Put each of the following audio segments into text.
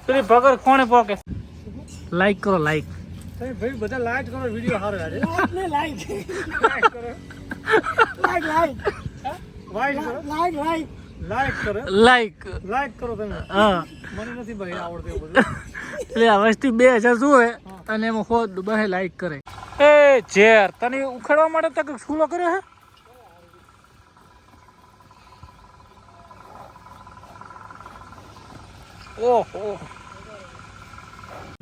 પેલી ભગર કોણે પોકે લાઈક કરો લાઈક ભાઈ બધા લાઈક કરો વિડિયો સારો લાગે લાઈક કરો લાઈક કરો તમે હા મને નથી ભાઈ આવડતું એવું બધું એટલે આ વસ્તી 2000 જુએ અને એમાં ખોદ બહે લાઈક કરે એ ઝેર તને ઉખાડવા માટે તક ફૂલો કર્યો હે ઓહો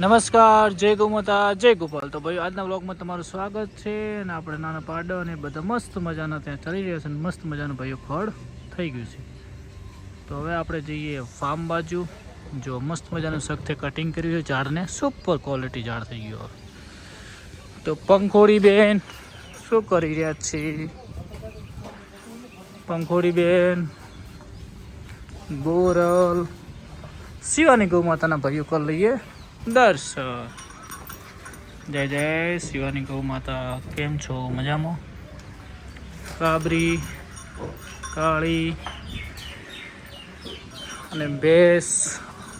નમસ્કાર જય ગૌમાતા જય ગોપાલ તો ભાઈ આજના વ્લોગમાં તમારું સ્વાગત છે અને આપણે નાના પાડો અને બધા મસ્ત મજાના ત્યાં ચડી રહ્યા છે અને મસ્ત મજાનું ભાઈઓ ફળ થઈ ગયું છે તો હવે આપણે જઈએ ફાર્મ બાજુ જો મસ્ત મજાનું સખ્તે કટિંગ કર્યું છે ઝાડને સુપર ક્વોલિટી ઝાડ થઈ ગયું તો પંખોડી બેન શું કરી રહ્યા છે પંખોડી બેન ગોરલ શિવાની ગૌમાતાના ભાઈઓ કરી લઈએ દર્શન જય જય શિવાની ગૌ માતા કેમ છો મજામાં કાબરી કાળી અને ભેંસ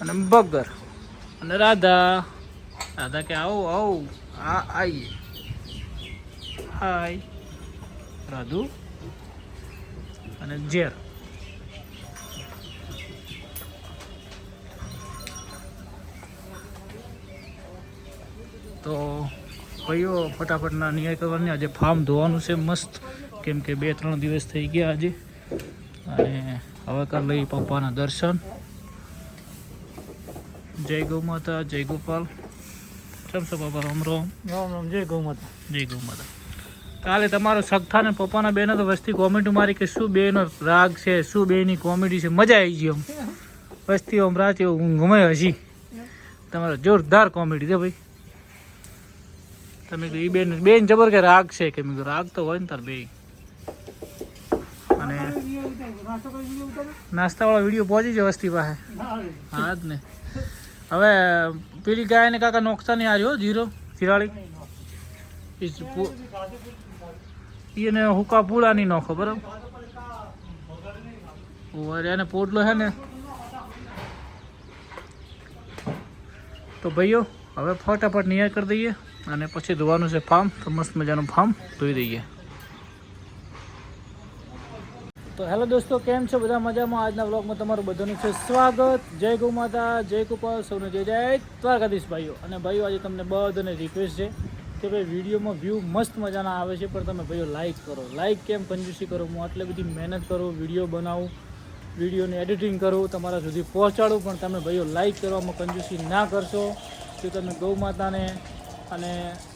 અને બગર અને રાધા રાધા કે આવો આવો આ આવીએ હાય રાધુ અને ઝેર તો ભાઈઓ ફટાફટના નિર્ણય કરવાની આજે ફાર્મ ધોવાનું છે મસ્ત કેમ કે 2-3 દિવસ થઈ ગયા આજે અને હવે કરી લઈ પપ્પાના દર્શન જય ગૌ માતા જય ગોપાલ કેમ છો પપ્પા રામ રામ રામ રામ જય ગૌ માતા જય ગૌ માતા કાલે તમારો સગથા ને પપ્પાના બેનો તો વસ્તી કોમેન્ટ મારી કે શું બેનો રાગ છે શું બેની કોમેડી છે મજા આવી ગઈ આમ વસ્તી આમ રાતે ઘુમે હસી તમારો જોરદાર કોમેડી છે ભાઈ તમે એ બેન જબર કે રાગ છે કે મેં રાગ તો હોય ને તાર બે અને નાસ્તાવાળા વિડીયો પહોંચી જાય વસ્તી પાસે હા જ ને હવે પેલી ગાયને કાકા નોખતા નહીં આવ્યો જીરો ચિરાળી એને હુકા પૂળા નહીં નોખો બરાબર એને પોટલો છે ને તો ભાઈઓ હવે ફટાફટ નિયર કરી દઈએ અને પછી ધોવાનું છે ફાર્મ તો મસ્ત મજાનું ફાર્મ ધોઈ દઈએ તો હેલો દોસ્તો કેમ છો બધા મજામાં આજના વ્લોગમાં તમારું બધાનું છે સ્વાગત જય ગૌ માતા જય ગોપાલ સૌને જય જય દ્વારકાધીશ ભાઈઓ અને ભાઈઓ આજે તમને બધાને રિક્વેસ્ટ છે કે ભાઈ વિડીયોમાં વ્યૂ મસ્ત મજાના આવે છે પણ તમે ભાઈઓ લાઈક કરો લાઈક કેમ કંજૂસી કરો હું આટલી બધી મહેનત કરું વિડીયો બનાવું વિડીયોની એડિટિંગ કરું તમારા સુધી પહોંચાડું પણ તમે ભાઈઓ લાઈક કરવામાં કંજૂસી ના કરશો જો તમે ગૌ માતાને અને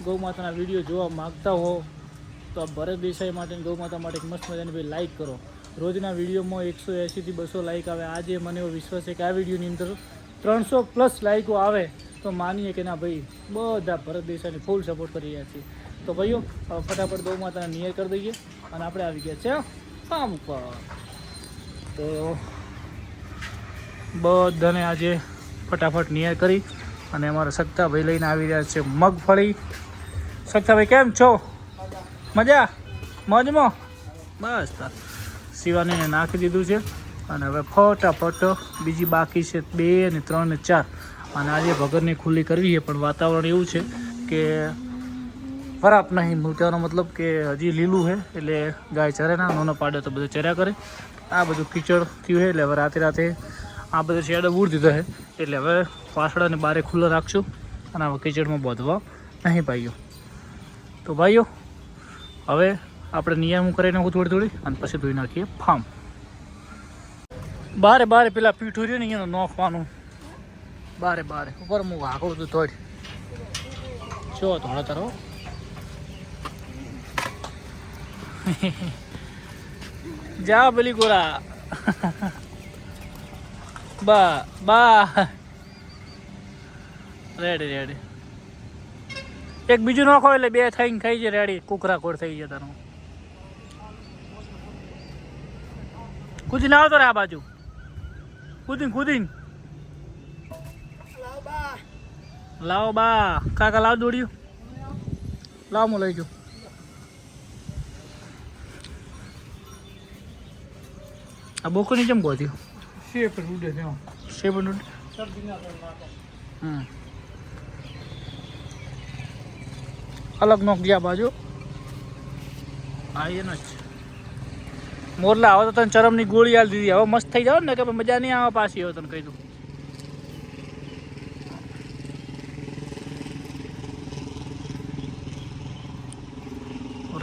ગૌ માતાના વિડીયો જોવા માગતા હો તો આ ભરત દેસાઈ માટે ગૌ માતા માટે મસ્ત મજાની ભાઈ લાઈક કરો રોજના વિડીયોમાં 180 થી 200 લાઈક આવે આજે મને એવો વિશ્વાસ છે કે આ વિડીયોની અંદર 300+ લાઈકો આવે તો માનીએ કે ના ભાઈ બધા ભરત દેસાઈને ફૂલ સપોર્ટ કરી રહ્યા છીએ તો ભાઈઓ ફટાફટ ગૌ માતાને નિયર કરી દઈએ અને આપણે આવી ગયા છે ફાર્મ ઉપર તો બધાને આજે ફટાફટ નિયર કરી અને અમારા સત્તાભાઈ લઈને આવી રહ્યા છે મગફળી સત્તાભાઈ કેમ છો મજા મોજમાં બસ શિવાનીને નાખી દીધું છે અને હવે ફટાફટ બીજી બાકી છે 2 અને 3 અને 4 અને આજે ભગરની ખુલ્લી કરવી છે પણ વાતાવરણ એવું છે કે ખરાબ નહીં મૂકવાનો મતલબ કે હજી લીલું છે એટલે ગાય ચરે ના નાનો પાડે તો બધું ચર્યા કરે આ બધું કીચડ થયું છે એટલે હવે રાતે આ બધો શેડો ઉડી દીધો છે એટલે હવે પાછળને બારે ખુલ્લો રાખશું અને આ કીચડમાં બાંધવા નહીં ભાઈઓ તો ભાઈઓ હવે આપણે નિયમ કરી નાખું થોડી અને પછી ધોઈ નાખીએ ફાર્મ બારે પેલા પીઠું રહ્યું ને અહીંયા નોખવાનું બારે ઉપર હું હાકું હતું થોડી જો થોડા તારો જા પેલી ગોળા બા રેડી એક બીજું નાખો એટલે 2 થઈને ખાઈ જાય રેડી કુકરા કોડ થઈ જાય તારું કુદીને આવતો રે આ બાજુ કુદીન લાવો બા કાકા લાવ દોડ્યું લાવ હું લઈ જાઉં આ બોકોની જેમ ગોધ્યું 700 સબ્જીના પણ નાખો. અલગ નોક ગયા બાજુ હા એનો જ મોરલા હવે તો તને ચરમની ગોળી આલી દીધી હવે મસ્ત થઈ જાવ ને કે મજા નહીં આવે પાછી હવે તને કહી દઉં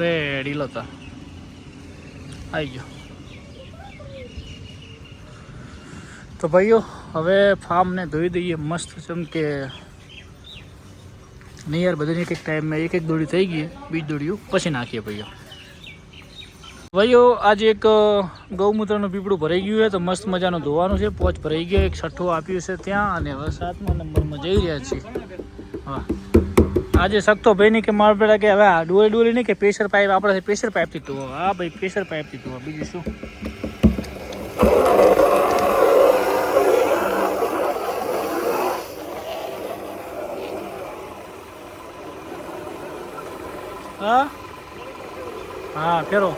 રેડી લતા આવી ગયો તો ભાઈઓ હવે ફાર્મને ધોઈ દઈએ મસ્ત જેમ કે નહીં યાર બધાને એક ટાઈમમાં એક દોડી થઈ ગઈ બીજ દોડીઓ પછી નાખીએ ભાઈઓ આજે એક ગૌમૂત્રનું પીપળું ભરાઈ ગયું છે તો મસ્ત મજાનું ધોવાનું છે પોચ ભરાઈ ગયો એક છઠ્ઠું આપ્યું છે ત્યાં અને હવે 7મા નંબરમાં જઈ રહ્યા છીએ હા આજે શકતો ભાઈ નહીં કે મારા પેલા કે હવે ડોલી નહીં કે પ્રેશર પાઇપ આપણે પ્રેશર પાઇપથી ધોવા હા ભાઈ પ્રેશર પાઇપથી ધોવા બીજું શું હા હા ફેરો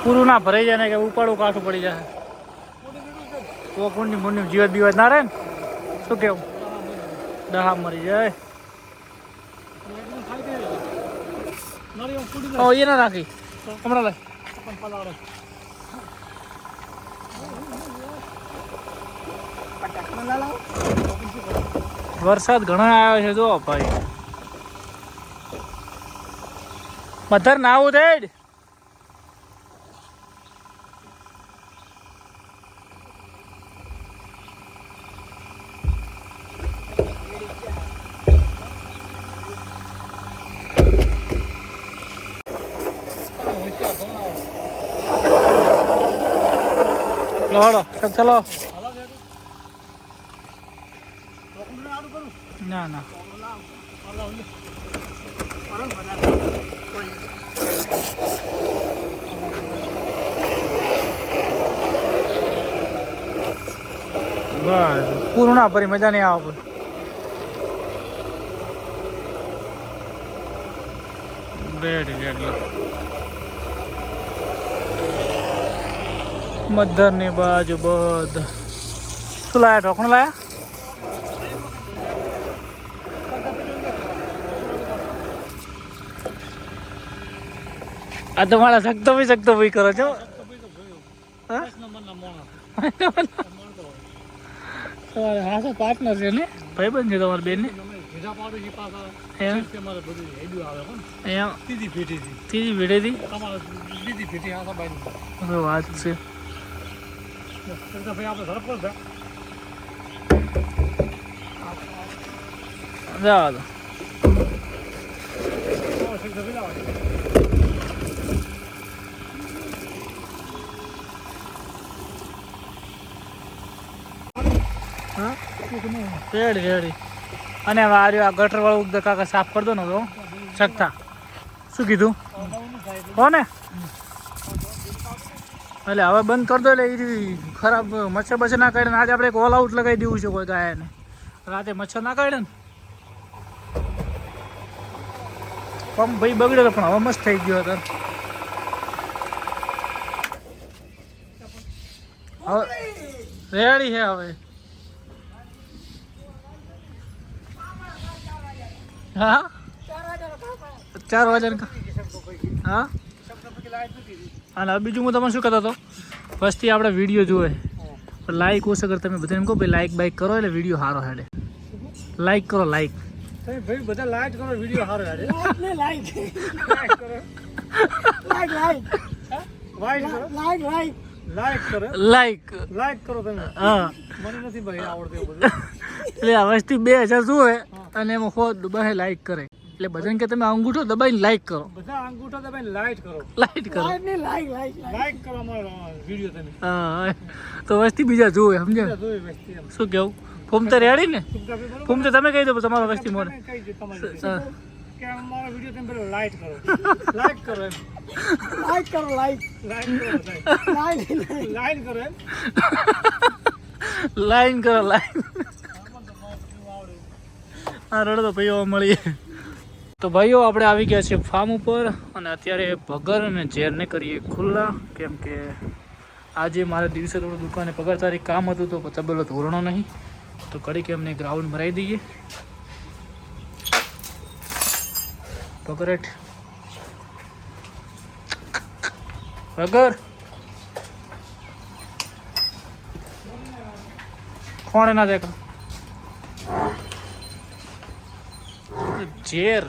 પૂરું ના ભરાઈ જાય ને કે ઉપાડું કાઠું પડી જાય તો કુંડની મુંડની જીવત બીવત ના રહે ને શું કેવું દહા મરી જાય એ ના રાખી હમણાં લઈ વરસાદ ઘણા આવ્યો છે જો ભાઈ મધર ના આવું થઈ ચલો ચલો ના ના બસ પૂરું ના ભરી મજા નહીં આવે રેડી રેડી મધર ની બાજુ બધા શું લાયા ઢોકણું લાયા આ તો મારા શકતો ભાઈ કરો છો હા પાર્ટનર છે ને ભાઈ બંધ છે તમારી બેન ને ત્રીજી ભેટેથી વાત છે જવા દો રેડી રેડી અને હવે આ ગટર વાળું ઉગતા કાકા સાફ કરી દો ને તો શકતા શું કીધું હો ને એટલે હવે બંધ કરી દો એટલે એ ખરાબ મચ્છર બચ્છર ના કાઢે ને આજે આપણે એક ઓલ આઉટ લગાવી દેવું છે કોઈ ગાયને રાતે મચ્છર ના કાઢે ને પંપ ભાઈ બગડેલો પણ હવે મસ્ત થઈ ગયો હતો હવે રેડી છે હવે હા 4 વાગ્યા હા અને બીજું હું તમને શું કહેતો હતો ફર્સ્ટથી આપણે વિડીયો જોવે પણ લાઈક ઓછો કર તમે બધા એમ કહો ભાઈ લાઈક બાઈક કરો એટલે વિડીયો સારો હેડે લાઈક કરો લાઈક તમે ભાઈ બધા લાઈક કરો વિડીયો સારો હેડે લાઈક કરો લાઈક કરો તમે હા મને નથી ભાઈ આવડતું બધું એટલે આ વસ્તી 2000 જોવે અને એમાં ખોદ બહે લાઈક કરે એટલે બધાને કે તમે અંગૂઠો દબાઈને લાઈક કરો બધા અંગૂઠો દબાઈને લાઈક કરો લાઈક કરો અમારો વિડીયો તમે હા તો વસ્તી બીજા જોવે સમજે શું કેવું ફોમ તો રેડી ને ફોમ તો તમે કહી દો તમારો વસ્તી મોને કહી દો તમારી કે અમારો વિડીયો તમે પેલો લાઈક કરો લાઈક કરો એમ લાઈક કરો એમ લાઈન કરો લાઈન હા રડો તો ભાઈઓ મળીએ તો ભાઈઓ આપણે આવી ગયા છીએ ફાર્મ ઉપર અને અત્યારે ભગર અને ઝેરને કરીએ ખુલ્લા, કેમ કે આજે મારે દિવસે થોડું દુકાને પગાર તારીખ કામ હતું તો તબેલો ધોરણો નહીં, તો કડીક એમને ગ્રાઉન્ડ ભરાઈ દઈએ. પગરેટ ભગર કોણે ના દેખા ઝેર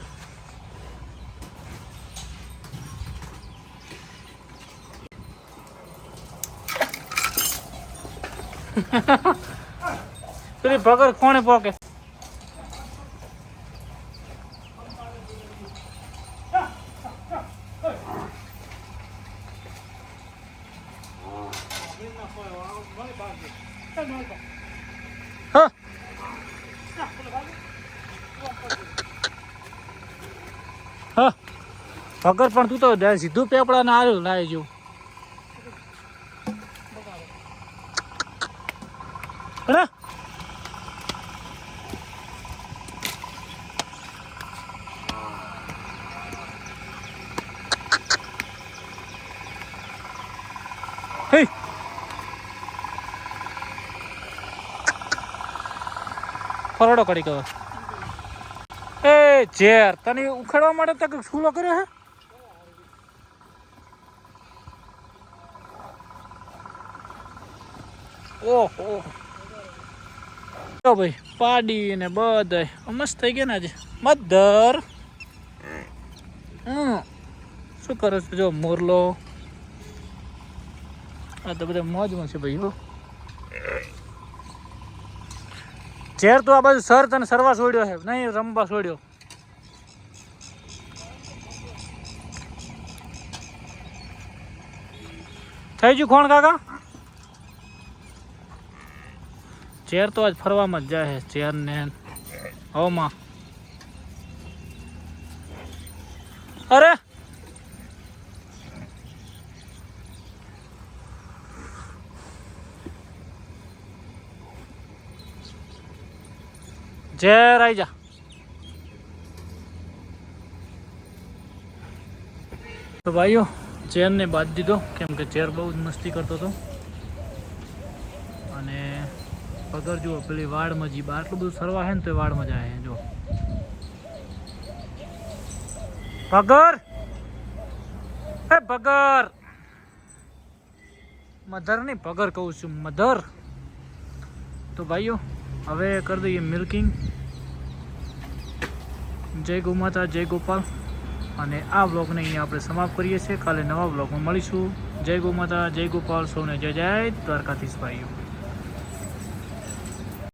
પેલી ભગર કોણે પોકે હા હા ભગર પણ તું તો સીધું પેપડા ને આવ્યું લાવી જેવું. અરે હે ફરડો કરી કહેવાય. એ ઝેર તને ઉખાડવા માટે તક ફૂલો કર્યો હે. ઓહો ભાઈ પાડી ને બધા મસ્ત થઈ ગયા ને આજે મધર. શું કરો છો? જો મોરલો આ તો બધા મોજમાં છે ભાઈ. હો ઝેર તો આ બાજુ સર તને સરવા છોડ્યો છે, નહીં રમવા છોડ્યો. થઈ ગયું કોણ કાકા? ઝેર તો આજ ફરવામાં જ જાય છે. ઝેર ને હવામાં અરે ઝેર આવી જા. તો ભાઈઓ ઝેરને બાદ દીધો, કેમ કે ઝેર બહુ જ મસ્તી કરતો હતો. અને પગર જુઓ પેલી વાડમાં જી આટલું બધું સરવા હે ને તો વાડમાં જાય. જો પગર હે પગર મધર નહીં પગર કહું છું મધર. તો ભાઈઓ હવે કરી દઈએ મિલ્કિંગ. જય ગૌ માતા જય ગોપાલ. અને આ બ્લોગને અહીંયા આપણે સમાપ્ત કરીએ છીએ. કાલે નવા બ્લોગમાં મળીશું. જય ગૌ માતા જય ગોપાલ. સૌને જય જય દ્વારકાધીશ ભાઈઓ.